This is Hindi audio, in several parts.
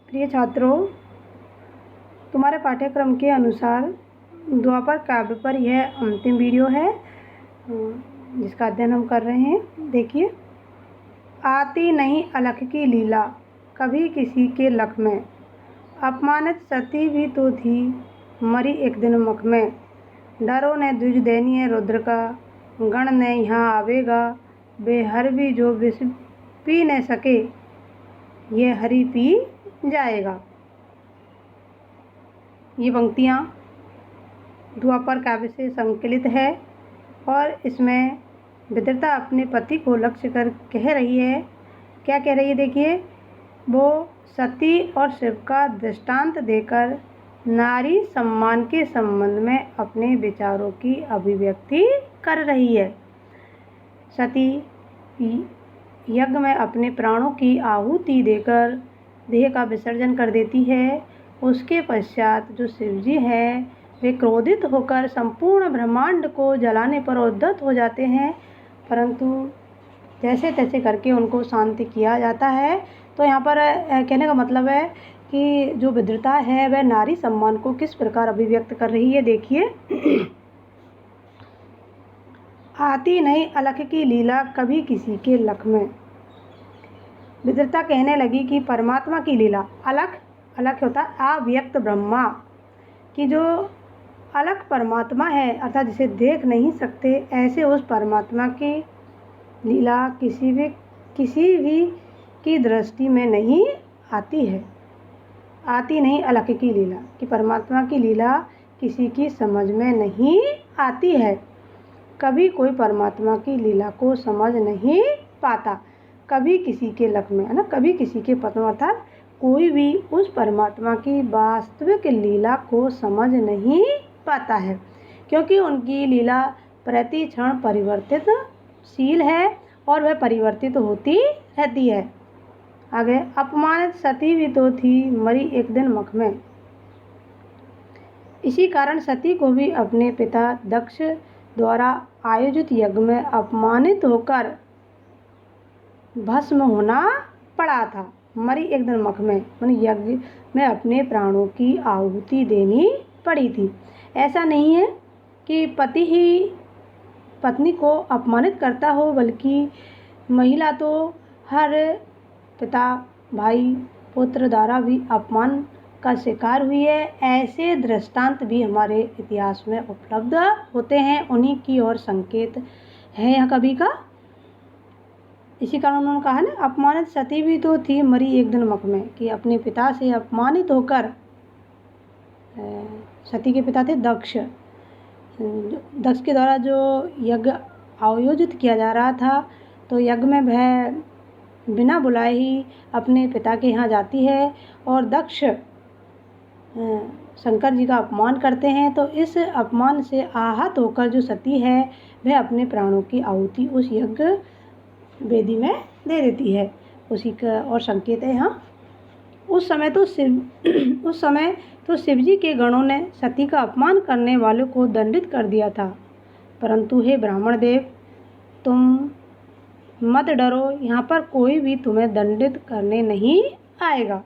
प्रिय छात्रों, तुम्हारे पाठ्यक्रम के अनुसार द्वापर काव्य पर यह अंतिम वीडियो है जिसका अध्ययन हम कर रहे हैं। देखिए, आती नहीं अलख की लीला कभी किसी के लख में, अपमानित सती भी तो थी मरी एक दिन मुख में। डरो ने द्विज दैनीय रुद्र का, गण ने यहाँ आवेगा। बेहर भी जो विष पी न सके, ये हरि पी जाएगा। ये पंक्तियाँ द्वापर काव्य से संकलित है और इसमें विद्रता अपने पति को लक्ष्य कर कह रही है। क्या कह रही है? देखिए, वो सती और शिव का दृष्टांत देकर नारी सम्मान के संबंध में अपने विचारों की अभिव्यक्ति कर रही है। सती यज्ञ में अपने प्राणों की आहुति देकर देह का विसर्जन कर देती है। उसके पश्चात जो शिवजी हैं वे क्रोधित होकर संपूर्ण ब्रह्मांड को जलाने पर उद्यत हो जाते हैं, परंतु जैसे तैसे करके उनको शांति किया जाता है। तो यहाँ पर कहने का मतलब है कि जो विद्रता है वह नारी सम्मान को किस प्रकार अभिव्यक्त कर रही है। देखिए, आती नहीं अलख की लीला कभी किसी के लख में। विद्रता कहने लगी कि परमात्मा की लीला, अलख होता है अव्यक्त ब्रह्मा की, जो अलख परमात्मा है अर्थात जिसे देख नहीं सकते, ऐसे उस परमात्मा की लीला किसी भी की दृष्टि में नहीं आती है। आती नहीं अलख की लीला कि परमात्मा की लीला किसी की समझ में नहीं आती है। कभी कोई परमात्मा की लीला को समझ नहीं पाता, कभी किसी के लख में, है ना, कभी किसी के पद में, अर्थात कोई भी उस परमात्मा की वास्तविक लीला को समझ नहीं पाता है, क्योंकि उनकी लीला प्रति क्षण परिवर्तितशील है और वह परिवर्तित होती रहती है। आगे, अपमानित सती भी तो थी मरी एक दिन मुख में। इसी कारण सती को भी अपने पिता दक्ष द्वारा आयोजित यज्ञ में अपमानित होकर भस्म होना पड़ा था। मरी एक दिन मुख में माने यज्ञ में अपने प्राणों की आहुति देनी पड़ी थी। ऐसा नहीं है कि पति ही पत्नी को अपमानित करता हो, बल्कि महिला तो हर पिता, भाई, पुत्र द्वारा भी अपमान का शिकार हुई है। ऐसे दृष्टांत भी हमारे इतिहास में उपलब्ध होते हैं, उन्हीं की ओर संकेत है यह कवि का। इसी कारण उन्होंने कहा ना, अपमानित सती भी तो थी मरी एक दिन मुख में, कि अपने पिता से अपमानित होकर, सती के पिता थे दक्ष, दक्ष के द्वारा जो यज्ञ आयोजित किया जा रहा था, तो यज्ञ में वह बिना बुलाए ही अपने पिता के यहाँ जाती है और दक्ष शंकर जी का अपमान करते हैं। तो इस अपमान से आहत होकर जो सती है वह अपने प्राणों की आहुति उस यज्ञ वेदी में दे देती है। उसी का और संकेत है यहाँ। उस समय तो शिवजी के गणों ने सती का अपमान करने वालों को दंडित कर दिया था, परंतु हे ब्राह्मण देव, तुम मत डरो, यहाँ पर कोई भी तुम्हें दंडित करने नहीं आएगा,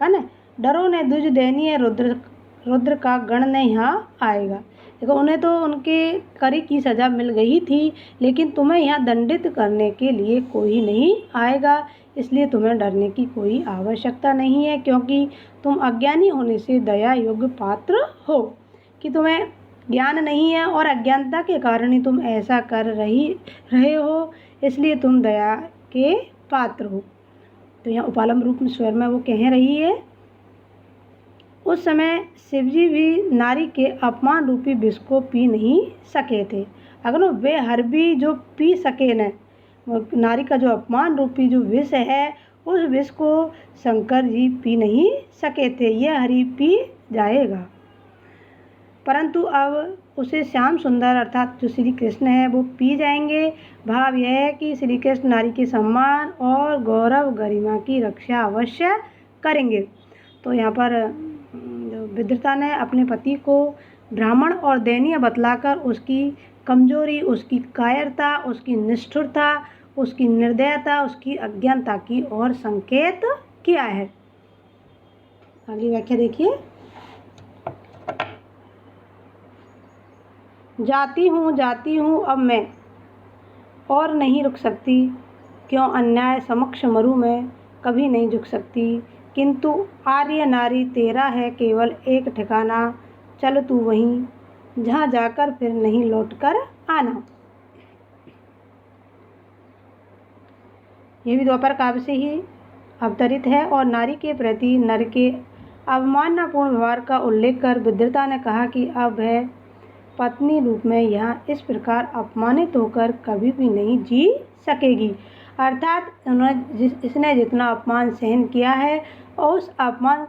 है ना। डरो ने द्विज दैनीय रुद्र का, गण ने यहाँ आएगा। देखो, उन्हें तो उनके करी की सज़ा मिल गई थी, लेकिन तुम्हें यहाँ दंडित करने के लिए कोई नहीं आएगा, इसलिए तुम्हें डरने की कोई आवश्यकता नहीं है, क्योंकि तुम अज्ञानी होने से दया योग्य पात्र हो, कि तुम्हें ज्ञान नहीं है और अज्ञानता के कारण ही तुम ऐसा कर रहे हो, इसलिए तुम दया के पात्र हो। तो यहाँ उपालम रूप में स्वर में वो कह रही है। उस समय शिवजी भी नारी के अपमान रूपी विष को पी नहीं सके थे। अगर वे हर भी जो पी सके न, नारी का जो अपमान रूपी जो विष है, उस विष को शंकर जी पी नहीं सके थे, यह हरि पी जाएगा। परंतु अब उसे श्याम सुंदर अर्थात जो श्री कृष्ण है वो पी जाएंगे। भाव यह है कि श्री कृष्ण नारी के सम्मान और गौरव गरिमा की रक्षा अवश्य करेंगे। तो यहाँ पर विद्रता ने अपने पति को ब्राह्मण और दयनीय बतलाकर उसकी कमजोरी, उसकी कायरता, उसकी निष्ठुरता, उसकी निर्दयता, उसकी अज्ञानता की ओर संकेत किया है। अगली व्याख्या देखिए। जाती हूँ अब मैं और नहीं रुक सकती, क्यों अन्याय समक्ष मरूं मैं कभी नहीं झुक सकती। किंतु आर्य नारी तेरा है केवल एक ठिकाना, चल तू वहीं जहाँ जाकर फिर नहीं लौट कर आना। ये भी द्वापर काव्य से ही अवतरित है और नारी के प्रति नर के अवमाननापूर्ण व्यवहार का उल्लेख कर विद्रता ने कहा कि अब है पत्नी रूप में यहाँ इस प्रकार अपमानित होकर कभी भी नहीं जी सकेगी। अर्थात इसने जितना अपमान सहन किया है और उस अपमान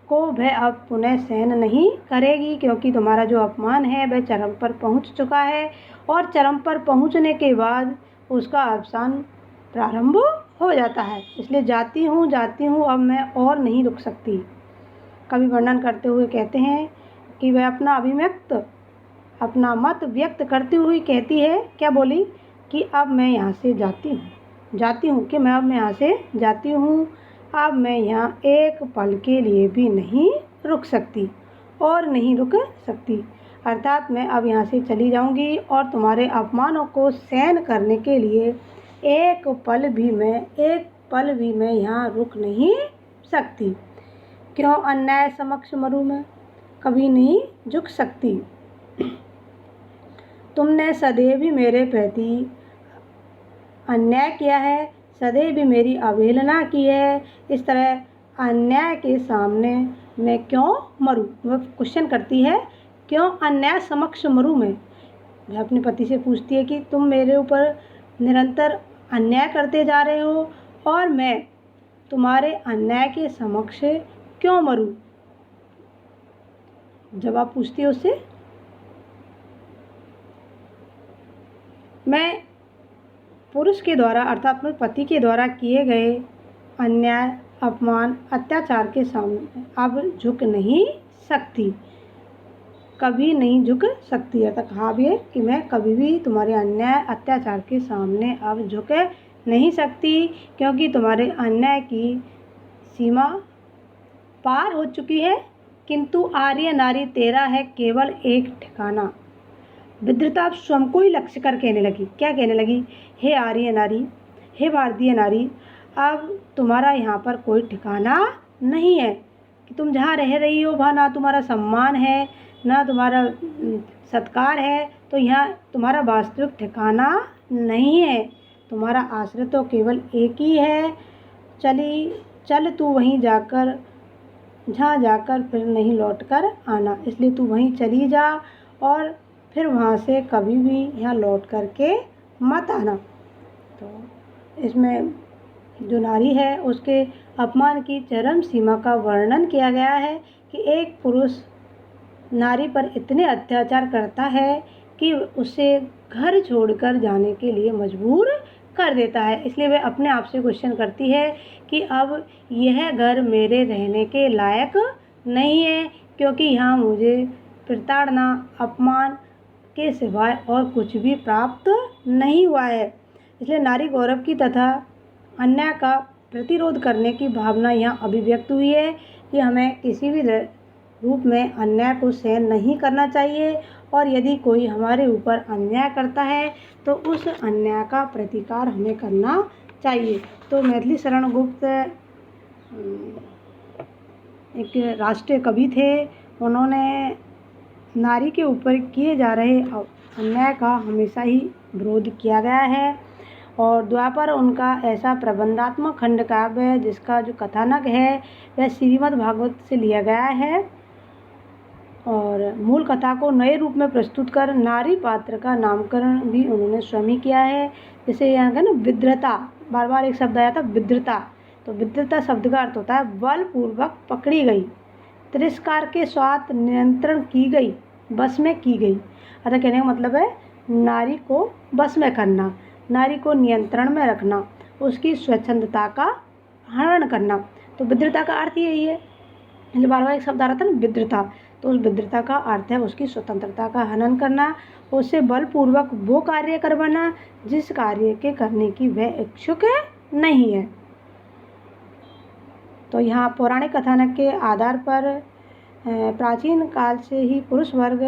को वह अब पुनः सहन नहीं करेगी, क्योंकि तुम्हारा जो अपमान है वह चरम पर पहुँच चुका है और चरम पर पहुँचने के बाद उसका अवसान प्रारंभ हो जाता है। इसलिए जाती हूँ अब मैं और नहीं रुक सकती। कवि वर्णन करते हुए कहते हैं कि वह अपना मत व्यक्त करती हुई कहती है, क्या बोली कि अब मैं यहाँ से जाती हूँ कि मैं अब मैं यहाँ से जाती हूँ, अब मैं यहाँ एक पल के लिए भी नहीं रुक सकती और नहीं रुक सकती। अर्थात मैं अब यहाँ से चली जाऊँगी और तुम्हारे अपमानों को सहन करने के लिए एक पल भी मैं यहाँ रुक नहीं सकती। क्यों अन्याय समक्ष मरूं मैं कभी नहीं झुक सकती। तुमने सदैव ही मेरे प्रति अन्याय किया है, सदैव भी मेरी अवहेलना की है। इस तरह अन्याय के सामने मैं क्यों मरूं। वह क्वेश्चन करती है, क्यों अन्याय समक्ष मरूं मैं। वह अपने पति से पूछती है कि तुम मेरे ऊपर निरंतर अन्याय करते जा रहे हो और मैं तुम्हारे अन्याय के समक्ष क्यों मरूं। जवाब पूछती है उससे, मैं पुरुष के द्वारा अर्थात अपने पति के द्वारा किए गए अन्याय अपमान अत्याचार के सामने अब झुक नहीं सकती, कभी नहीं झुक सकती। अतः कहा भी है कि मैं कभी भी तुम्हारे अन्याय अत्याचार के सामने अब झुक नहीं सकती, क्योंकि तुम्हारे अन्याय की सीमा पार हो चुकी है। किंतु आर्य नारी तेरा है केवल एक ठिकाना। विद्रता अब स्वयं को ही लक्ष्य कर कहने लगी। क्या कहने लगी, हे आर्य नारी, हे भारतीय नारी, अब तुम्हारा यहाँ पर कोई ठिकाना नहीं है कि तुम जहाँ रह रही हो वहाँ ना तुम्हारा सम्मान है ना तुम्हारा सत्कार है, तो यहाँ तुम्हारा वास्तविक ठिकाना नहीं है। तुम्हारा आश्रय तो केवल एक ही है, चल तू वहीं जाकर जहाँ जाकर फिर नहीं लौट कर आना। इसलिए तू वहीं चली जा और फिर वहाँ से कभी भी यहाँ लौट कर के मत आना। तो इसमें जो नारी है उसके अपमान की चरम सीमा का वर्णन किया गया है कि एक पुरुष नारी पर इतने अत्याचार करता है कि उसे घर छोड़कर जाने के लिए मजबूर कर देता है। इसलिए वह अपने आप से क्वेश्चन करती है कि अब यह घर मेरे रहने के लायक नहीं है, क्योंकि यहाँ मुझे प्रताड़ना अपमान के सिवाय और कुछ भी प्राप्त नहीं हुआ है। इसलिए नारी गौरव की तथा अन्याय का प्रतिरोध करने की भावना यहाँ अभिव्यक्त हुई है कि हमें किसी भी रूप में अन्याय को सहन नहीं करना चाहिए और यदि कोई हमारे ऊपर अन्याय करता है तो उस अन्याय का प्रतिकार हमें करना चाहिए। तो मैथिली शरण गुप्त एक राष्ट्रीय कवि थे। उन्होंने नारी के ऊपर किए जा रहे अन्याय का हमेशा ही विरोध किया गया है और द्वापर उनका ऐसा प्रबंधात्मक खंड काव्य है जिसका जो कथानक है वह श्रीमद् भागवत से लिया गया है और मूल कथा को नए रूप में प्रस्तुत कर नारी पात्र का नामकरण भी उन्होंने स्वयं ही किया है। जैसे यहाँ का ना विद्रता, बार बार एक शब्द आया था विद्रता, तो विद्रता शब्द का अर्थ होता है बलपूर्वक पकड़ी गई, तिरस्कार के साथ नियंत्रण की गई, बस में की गई। अतः कहने का मतलब है नारी को बस में करना, नारी को नियंत्रण में रखना, उसकी स्वच्छंदता का हनन करना। तो विद्रता का अर्थ यही है। बार बार एक शब्द आ रहा था ना विद्रता, तो उस विद्रता का अर्थ है उसकी स्वतंत्रता का हनन करना, उससे बलपूर्वक वो कार्य करवाना जिस कार्य के करने की वह इच्छुक नहीं है। तो यहाँ पौराणिक कथानक के आधार पर प्राचीन काल से ही पुरुष वर्ग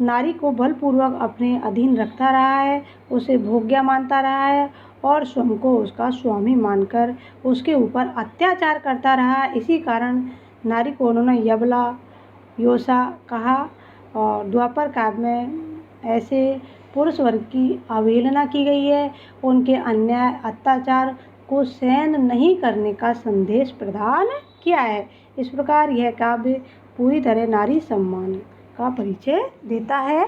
नारी को बलपूर्वक अपने अधीन रखता रहा है, उसे भोग्या मानता रहा है और स्वयं को उसका स्वामी मानकर उसके ऊपर अत्याचार करता रहा। इसी कारण नारी को उन्होंने यबला, योषा कहा और द्वापर काव्य में ऐसे पुरुष वर्ग की अवहेलना की गई है, उनके अन्याय अत्याचार को सहन नहीं करने का संदेश प्रदान किया है। इस प्रकार यह काव्य पूरी तरह नारी सम्मान का परिचय देता है।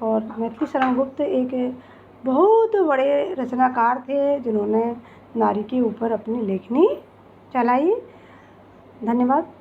और मैथिली शरण गुप्त एक बहुत बड़े रचनाकार थे जिन्होंने नारी के ऊपर अपनी लेखनी चलाई। धन्यवाद।